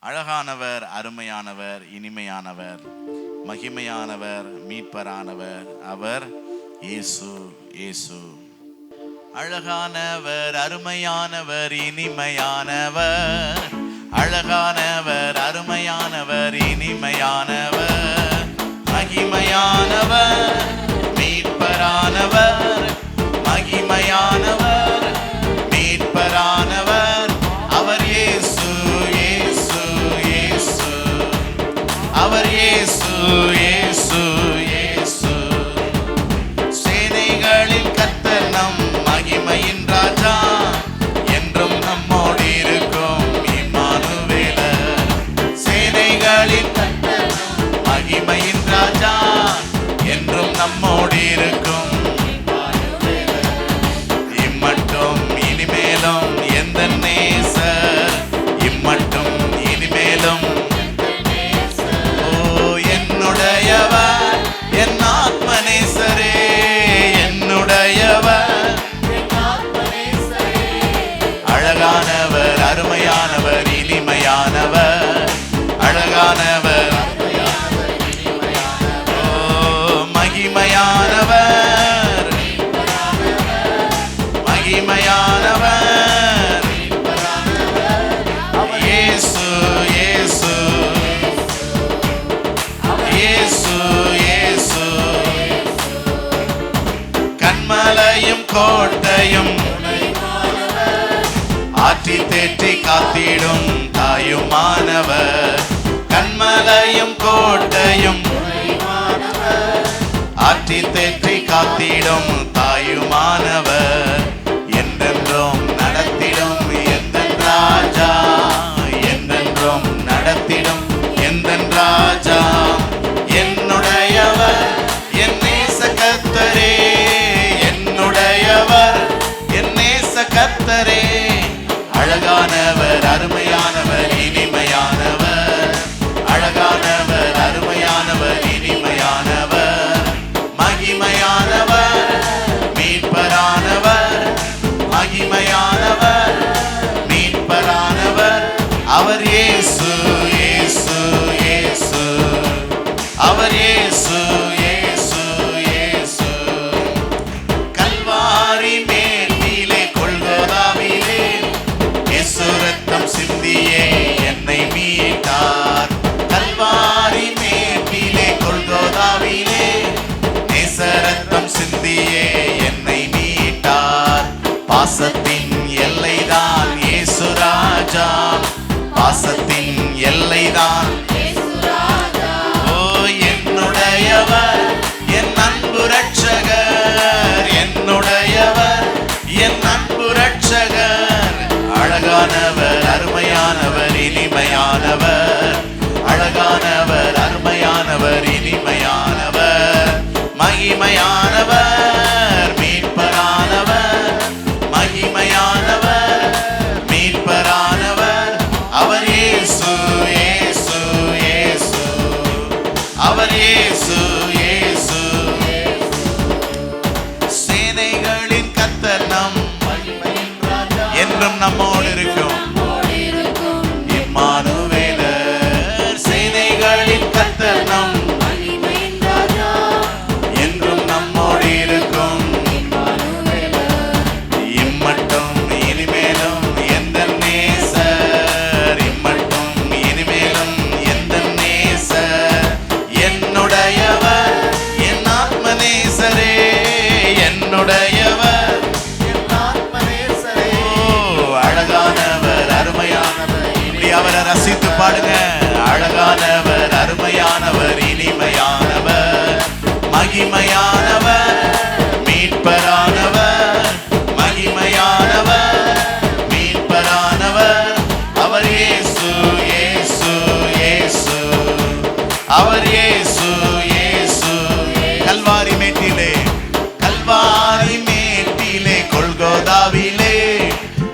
அழகானவர், அருமையானவர், இனிமையானவர், மகிமையானவர், மீட்பரானவர் அவர் இயேசு. இயேசு அழகானவர், அருமையானவர், இனிமையானவர். அழகானவர், அருமையானவர், இனிமையானவர், மகிமையானவர், மீட்பரானவர், மகிமையானவர், மீட்பரானவர் அவர் இயேசு. இயேசு இயேசு அவர் இயேசு. இயேசு இயேசு சேனைகளின் கர்த்தர் நம் மகிமையின் ராஜா, என்றும் நம்மோடு இருக்கும் இம்மானுவேலர். சேனைகளின் கர்த்தர் மகிமையின் ராஜா, என்றும் நம்மோடு இருக்கும் இம்மட்டும் இனிமேலும் எந்த நேசர், இம்மட்டும் இனிமேலும் என்னுடையவர் என் ஆத்மநேசரே, என்னுடையவர். அழகானவர், அருமையானவர், இனிமையானவர். அழகானவர், மகிமையானவர், மகிமையானவர் இயேசு. இயேசு இயேசு இயேசு கண்மலையும் கோட்டையும் ஆற்றி தேற்றி காத்திடும் தாயுமானவர். கண்மலையும் கோட்டையும் ஆற்றி தேற்றி காத்திடும் தாயுமானவர். என்றென்றும் நடத்திடும் எந்தன் ராஜா, என்றென்றும் நடத்திடும் எந்தன் ராஜா. என்னுடையவர் என் நேச கர்த்தரே, என்னுடையவர் என் நேச கர்த்தரே. அழகானவர், அருமையானவர், இனிமையானவர். அழகானவர், அருமையானவர், இனிமையானவர், மகிமையானவர், மீட்பரானவர், மகிமையானவர், மீட்பரானவர் அவர் இயேசு. இயேசு இயேசு அவர் இயேசு. இயேசு இயேசு கல்வாரி மேட்டிலே கொல்கோதாவிலே இயேசு ரத்தம் சிந்தியே என்னை மீட்டார். கல்வாரி மேட்டிலே கொல்கோதாவிலே நேச ரத்தம் சிந்தியே என்னை மீட்டார். பாசத்தின் எல்லைதான் இயேசு ராஜா, பாசத்தின் எல்லைதான். என்னுடையவர் என் அன்பு ரட்சகர், என்னுடையவர் என் அன்பு ரட்சகர். அழகானவர், அருமையானவர், இனிமையானவர். அழகானவர், அருமையானவர், இனிமையானவர், மகிமையானவர், மீட்பரானவர், மகிமையானவர், மீட்பரானவர் அவர் இயேசு. இயேசு இயேசு அவர் இயேசு. இயேசு சேனைகளின் கர்த்தர் நம் என்றும் நம்மோடு இருக்கும் இம்மானுவேலர். சேனைகளின் கர்த்தர் நம் என்றும் நம்மோடு இருக்கும் இம்மட்டும் இனிமேலும் எந்த நேசர், இம்மட்டும் இனிமேலும் எந்த நேசர். என்னுடையவர் என் ஆத்மநேசரே, என்னுடையவர் என் ஆத்மநேசரே. அழகானவர், அருமையானவர். இப்படி அவரை ரசித்து பாடுங்க. அழகானவர், அருமையானவர், இனிமையானவர், மகிமையானவர், மீட்பரானவர், மகிமையானவர், மீட்பரானவர் அவர் இயேசு. இயேசு இயேசு அவர் இயேசு. இயேசு கல்வாரி மேட்டிலே, கல்வாரி மேட்டிலே கொல்கோதாவிலே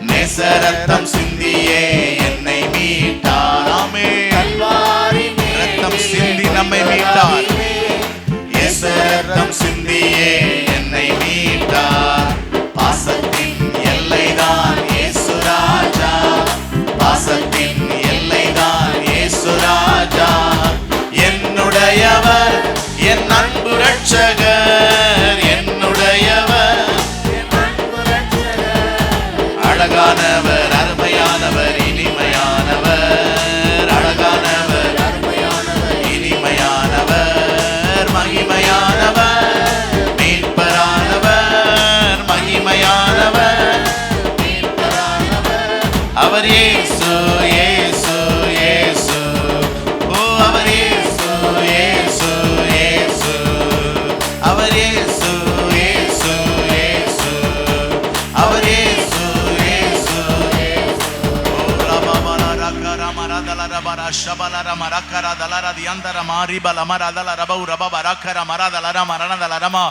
நேச ரத்தம் சிந்தியே என்னை மீட்டார். ஆமென். கல்வாரி ரத்தம் சிந்தி நம்மை மீட்டார். நேச ரத்தம் சிந்தியே என்னை மீட்டார். பாசத்தின் எல்லைதான் இயேசு ராஜா, பாசத்தின் எல்லைதான் மரதல ரபர ஷபலர மரக்கர தலர தியந்தர மாரிபல மரதல ரபு ரப பரக்கர மரதலர மரணதலரமா